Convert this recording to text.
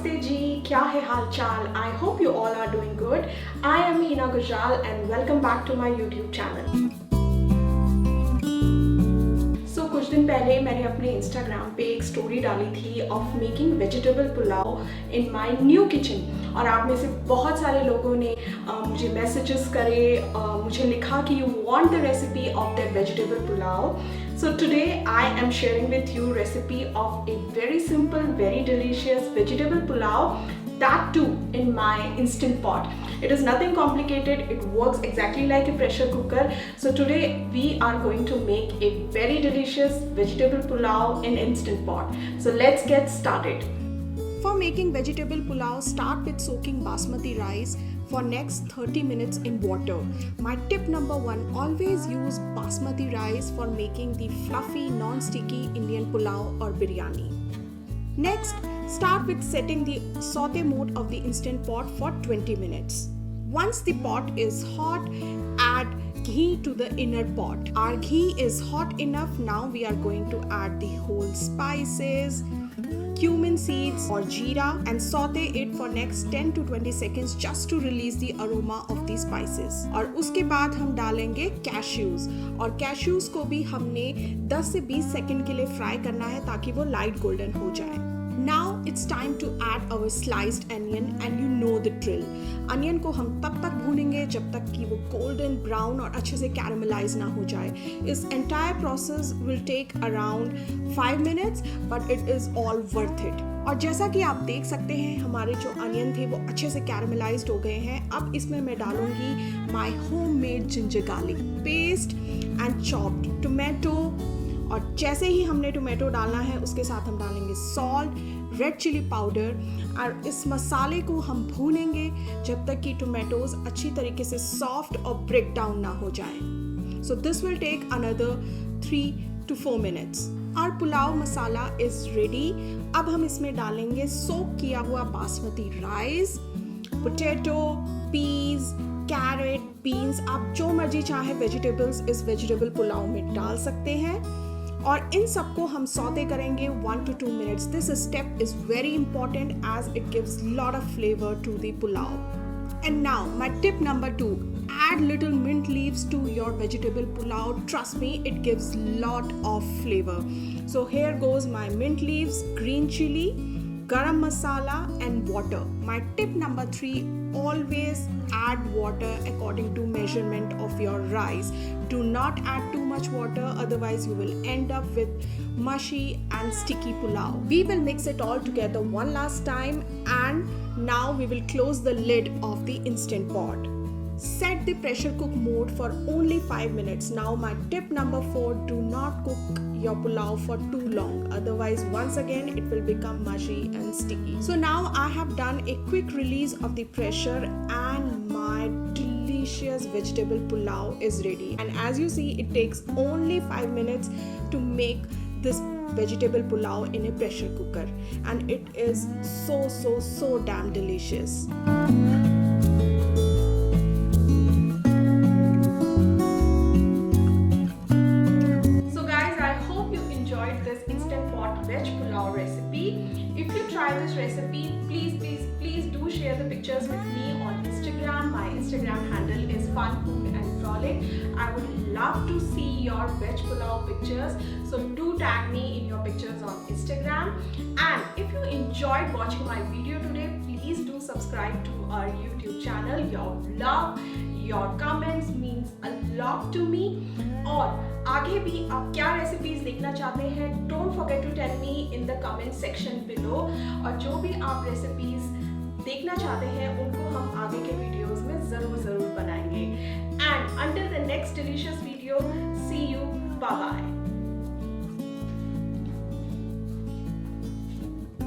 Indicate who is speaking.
Speaker 1: Namaste ji, kya hai hal chal? I hope you all are doing good. I am Hina Gujral and welcome back to my YouTube channel. So कुछ दिन पहले मैंने अपने Instagram पे एक story डाली थी of making vegetable pulao in my new kitchen और आप में से बहुत सारे लोगों ने मुझे मैसेजेस करे, मुझे लिखा कि you want the recipe of that vegetable pulao. So today I am sharing with you recipe of a very simple, very delicious vegetable pulao, that too in my instant pot. It is nothing complicated, it works exactly like a pressure cooker. So today we are going to make a very delicious vegetable pulao in instant pot. So let's get started. For making vegetable pulao, start with soaking basmati rice for next 30 minutes in water. My tip number 1, always use basmati rice for making the fluffy, non-sticky Indian pulao or biryani. Next, start with setting the saute mode of the instant pot for 20 minutes. Once the pot is hot, add ghee to the inner pot. Our ghee is hot enough. Now we are going to add the whole spices, cumin seeds or jeera, and saute it for next 10 to 20 seconds just to release the aroma of the spices. और उसके बाद हम डालेंगे cashews और cashews को भी हमने 10 से 20 सेकंड के लिए फ्राई करना है ताकि वो लाइट गोल्डन हो जाए. Now it's time to add our sliced onion and you know the drill. Onion को हम तब तक भूनेंगे जब तक कि वो golden brown और अच्छे से caramelize ना हो जाए. इस entire process will take around 5 minutes but it is all worth it. और जैसा कि आप देख सकते हैं हमारे जो अनियन थे वो अच्छे से कैरामलाइज्ड हो गए हैं. अब इसमें मैं डालूंगी my homemade ginger garlic paste and chopped tomato. और जैसे ही हमने टोमेटो डालना है उसके साथ हम डालेंगे सॉल्ट, रेड चिली पाउडर और इस मसाले को हम भूनेंगे जब तक कि टोमेटोज अच्छी तरीके से सॉफ्ट और ब्रेक डाउन ना हो जाएं. So this will take another 3 to 4 minutes. Our pulao masala is ready. अब हम इसमें डालेंगे सोक किया हुआ basmati rice, potato, peas, carrot, beans, आप जो मर्जी चाहे वेजिटेबल्स इस वेजिटेबल पुलाव में डाल सकते हैं और इन सबको हम सौते करेंगे 1 to 2 minutes. This step is very important as it gives lot of flavor to the pulao. And now my tip number 2, add little mint leaves to your vegetable pulao. Trust me, it gives lot of flavor. So here goes my mint leaves, green chili, garam masala and water. My tip number 3, always add water according to measurement of your rice. Do not add too much water, otherwise you will end up with mushy and sticky pulao. We will mix it all together one last time and now we will close the lid of the instant pot. Set the pressure cook mode for only 5 minutes. Now my tip number 4, do not cook your pulao for too long, otherwise once again it will become mushy and sticky. So now I have done a quick release of the pressure and my delicious vegetable pulao is ready. And as you see, it takes only 5 minutes to make this vegetable pulao in a pressure cooker and it is so damn delicious. This instant pot veg pulao recipe. If you try this recipe, please do share the pictures with me on Instagram. My Instagram handle is fun, food and frolic. I would love to see your veg pulao pictures, so do tag me in your pictures on Instagram. And if you enjoyed watching my video today, please do subscribe to our YouTube channel. Your love, your comments means a lot to me. और आगे भी आप क्या recipes देखना चाहते हैं, don't forget to tell me in the comment section below. और जो भी आप रेसिपीज देखना चाहते हैं उनको हम आगे के वीडियोस में जरूर बनाएंगे. And until the next delicious video, see you, bye bye.